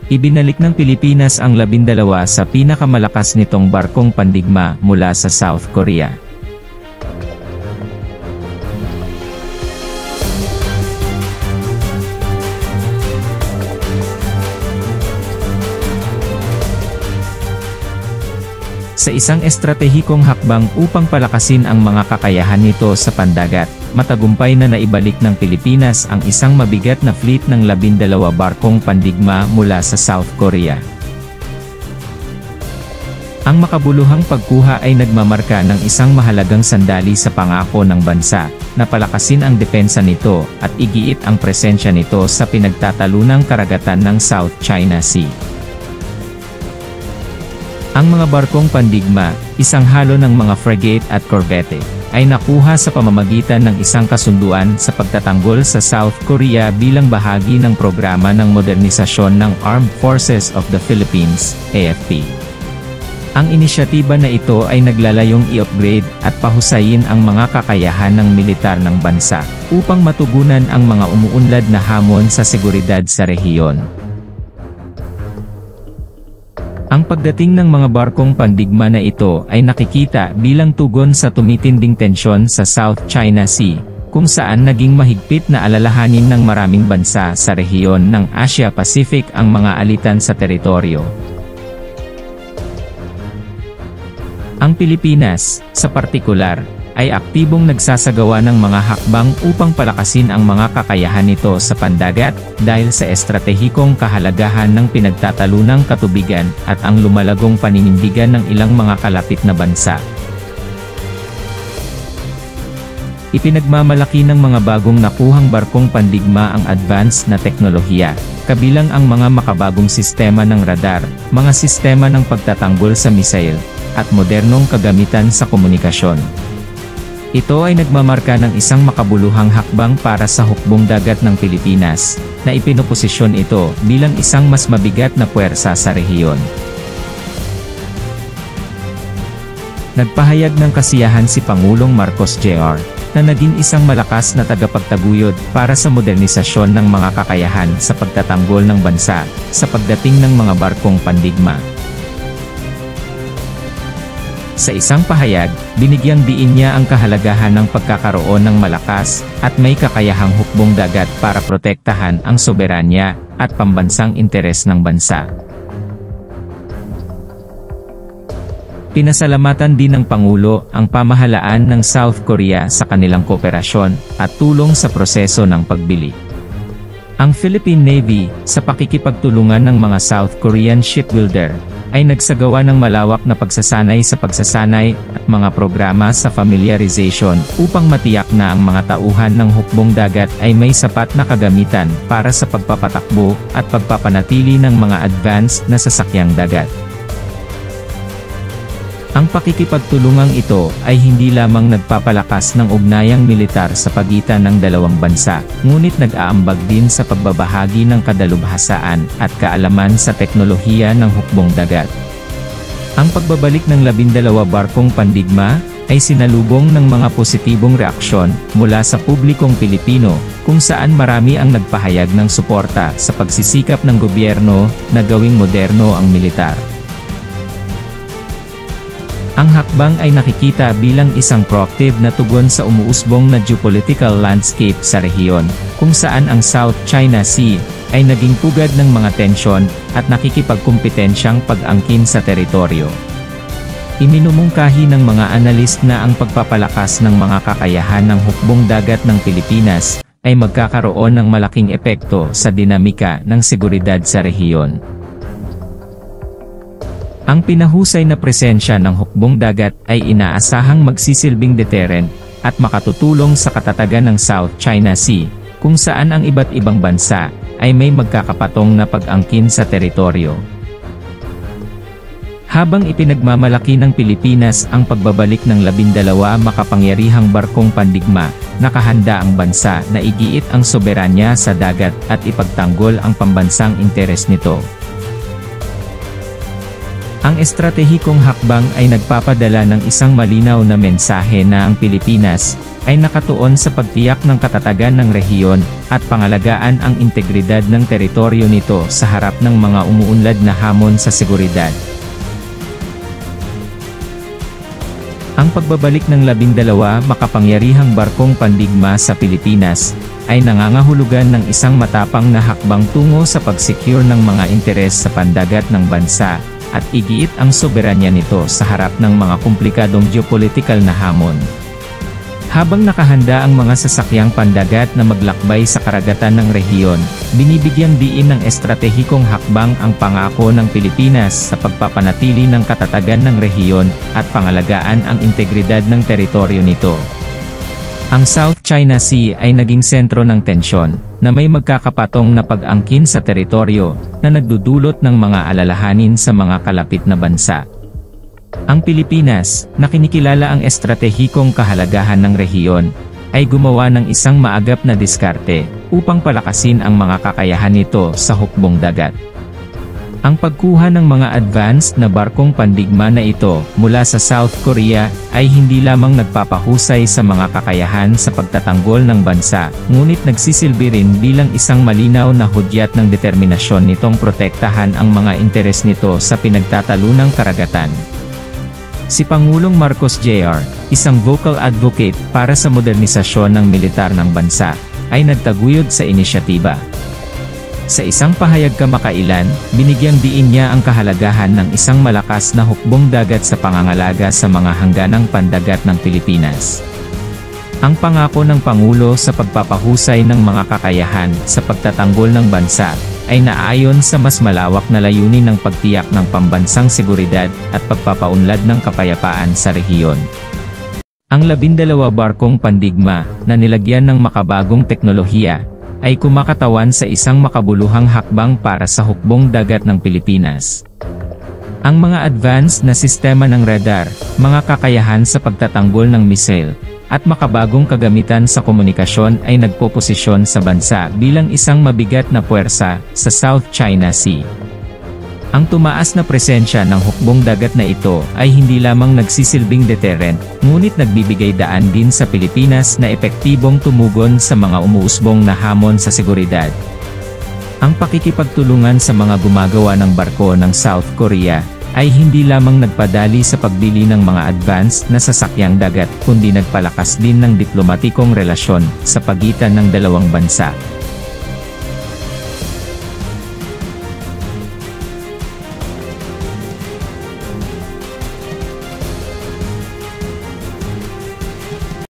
Ibinalik ng Pilipinas ang 12 sa pinakamalakas nitong barkong pandigma mula sa South Korea. Sa isang estratehikong hakbang upang palakasin ang mga kakayahan nito sa pandagat, matagumpay na naibalik ng Pilipinas ang isang mabigat na fleet ng 12 barkong pandigma mula sa South Korea. Ang makabuluhang pagkuha ay nagmamarka ng isang mahalagang sandali sa pangako ng bansa, na palakasin ang depensa nito, at igiit ang presensya nito sa pinagtatalunang karagatan ng South China Sea. Ang mga barkong pandigma, isang halo ng mga frigate at corvette, ay nakuha sa pamamagitan ng isang kasunduan sa pagtatanggol sa South Korea bilang bahagi ng programa ng modernisasyon ng Armed Forces of the Philippines, AFP. Ang inisyatiba na ito ay naglalayong i-upgrade at pahusayin ang mga kakayahan ng militar ng bansa, upang matugunan ang mga umuunlad na hamon sa seguridad sa rehiyon. Ang pagdating ng mga barkong pandigma na ito ay nakikita bilang tugon sa tumitinding tensyon sa South China Sea, kung saan naging mahigpit na alalahanin ng maraming bansa sa rehiyon ng Asia-Pacific ang mga alitan sa teritoryo. Ang Pilipinas, sa partikular, ay aktibong nagsasagawa ng mga hakbang upang palakasin ang mga kakayahan nito sa pandagat, dahil sa estratehikong kahalagahan ng pinagtatalunang katubigan at ang lumalagong paninindigan ng ilang mga kalapit na bansa. Ipinagmamalaki ng mga bagong nakuhang barkong pandigma ang advanced na teknolohiya, kabilang ang mga makabagong sistema ng radar, mga sistema ng pagtatanggol sa misail, at modernong kagamitan sa komunikasyon. Ito ay nagmamarka ng isang makabuluhang hakbang para sa hukbong dagat ng Pilipinas, na ipinoposisyon ito bilang isang mas mabigat na puwersa sa rehiyon. Nagpahayag ng kasiyahan si Pangulong Marcos Jr., na naging isang malakas na tagapagtaguyod para sa modernisasyon ng mga kakayahan sa pagtatanggol ng bansa, sa pagdating ng mga barkong pandigma. Sa isang pahayag, binigyang diin niya ang kahalagahan ng pagkakaroon ng malakas, at may kakayahang hukbong dagat para protektahan ang soberanya, at pambansang interes ng bansa. Pinasalamatan din ng Pangulo ang pamahalaan ng South Korea sa kanilang kooperasyon, at tulong sa proseso ng pagbili. Ang Philippine Navy, sa pakikipagtulungan ng mga South Korean shipbuilder, ay nagsagawa ng malawak na pagsasanay sa pagsasanay at mga programa sa familiarization upang matiyak na ang mga tauhan ng hukbong dagat ay may sapat na kagamitan para sa pagpapatakbo at pagpapanatili ng mga advanced na sasakyang dagat. Ang pakikipagtulungang ito ay hindi lamang nagpapalakas ng ugnayang militar sa pagitan ng dalawang bansa, ngunit nag-aambag din sa pagbabahagi ng kadalubhasaan at kaalaman sa teknolohiya ng hukbong dagat. Ang pagbabalik ng 12 barkong pandigma ay sinalubong ng mga positibong reaksyon mula sa publikong Pilipino, kung saan marami ang nagpahayag ng suporta sa pagsisikap ng gobyerno na gawing moderno ang militar. Ang hakbang ay nakikita bilang isang proactive na tugon sa umuusbong na geopolitical landscape sa rehiyon, kung saan ang South China Sea ay naging pugad ng mga tensyon at nakikipagkumpetensyang pag-angkin sa teritoryo. Iminumungkahi ng mga analist na ang pagpapalakas ng mga kakayahan ng hukbong dagat ng Pilipinas ay magkakaroon ng malaking epekto sa dinamika ng seguridad sa rehiyon. Ang pinahusay na presensya ng hukbong dagat ay inaasahang magsisilbing deterrent at makatutulong sa katatagan ng South China Sea, kung saan ang iba't ibang bansa ay may magkakapatong na pag-angkin sa teritoryo. Habang ipinagmamalaki ng Pilipinas ang pagbabalik ng 12 makapangyarihang barkong pandigma, nakahanda ang bansa na igiit ang soberanya sa dagat at ipagtanggol ang pambansang interes nito. Ang estratehikong hakbang ay nagpapadala ng isang malinaw na mensahe na ang Pilipinas ay nakatuon sa pagtiyak ng katatagan ng rehiyon, at pangalagaan ang integridad ng teritoryo nito sa harap ng mga umuunlad na hamon sa seguridad. Ang pagbabalik ng 12 makapangyarihang barkong pandigma sa Pilipinas, ay nangangahulugan ng isang matapang na hakbang tungo sa pag-secure ng mga interes sa pandagat ng bansa, at igiit ang soberanya nito sa harap ng mga komplikadong geopolitical na hamon. Habang nakahanda ang mga sasakyang pandagat na maglakbay sa karagatan ng rehiyon, binibigyang diin ng estratehikong hakbang ang pangako ng Pilipinas sa pagpapanatili ng katatagan ng rehiyon, at pangalagaan ang integridad ng teritoryo nito. Ang South China Sea ay naging sentro ng tensyon, na may magkakapatong na pag-angkin sa teritoryo, na nagdudulot ng mga alalahanin sa mga kalapit na bansa. Ang Pilipinas, na kinikilala ang estratehikong kahalagahan ng rehiyon, ay gumawa ng isang maagap na diskarte, upang palakasin ang mga kakayahan nito sa hukbong dagat. Ang pagkuha ng mga advanced na barkong pandigma na ito mula sa South Korea ay hindi lamang nagpapahusay sa mga kakayahan sa pagtatanggol ng bansa, ngunit nagsisilbi rin bilang isang malinaw na hudyat ng determinasyon nitong protektahan ang mga interes nito sa pinagtatalunang karagatan. Si Pangulong Marcos Jr., isang vocal advocate para sa modernisasyon ng militar ng bansa, ay nagtaguyod sa inisyatiba. Sa isang pahayag kamakailan, binigyang diin niya ang kahalagahan ng isang malakas na hukbong dagat sa pangangalaga sa mga hangganang pandagat ng Pilipinas. Ang pangako ng Pangulo sa pagpapahusay ng mga kakayahan sa pagtatanggol ng bansa, ay naayon sa mas malawak na layunin ng pagtiyak ng pambansang seguridad, at pagpapaunlad ng kapayapaan sa rehiyon. Ang 12 barkong pandigma, na nilagyan ng makabagong teknolohiya, ay kumakatawan sa isang makabuluhang hakbang para sa hukbong dagat ng Pilipinas. Ang mga advanced na sistema ng radar, mga kakayahan sa pagtatanggol ng missile, at makabagong kagamitan sa komunikasyon ay nagpoposisyon sa bansa bilang isang mabigat na puwersa sa South China Sea. Ang tumaas na presensya ng hukbong dagat na ito ay hindi lamang nagsisilbing deterrent, ngunit nagbibigay daan din sa Pilipinas na epektibong tumugon sa mga umuusbong na hamon sa seguridad. Ang pakikipagtulungan sa mga gumagawa ng barko ng South Korea ay hindi lamang nagpadali sa pagbili ng mga advanced na sasakyang dagat, kundi nagpalakas din ng diplomatikong relasyon sa pagitan ng dalawang bansa.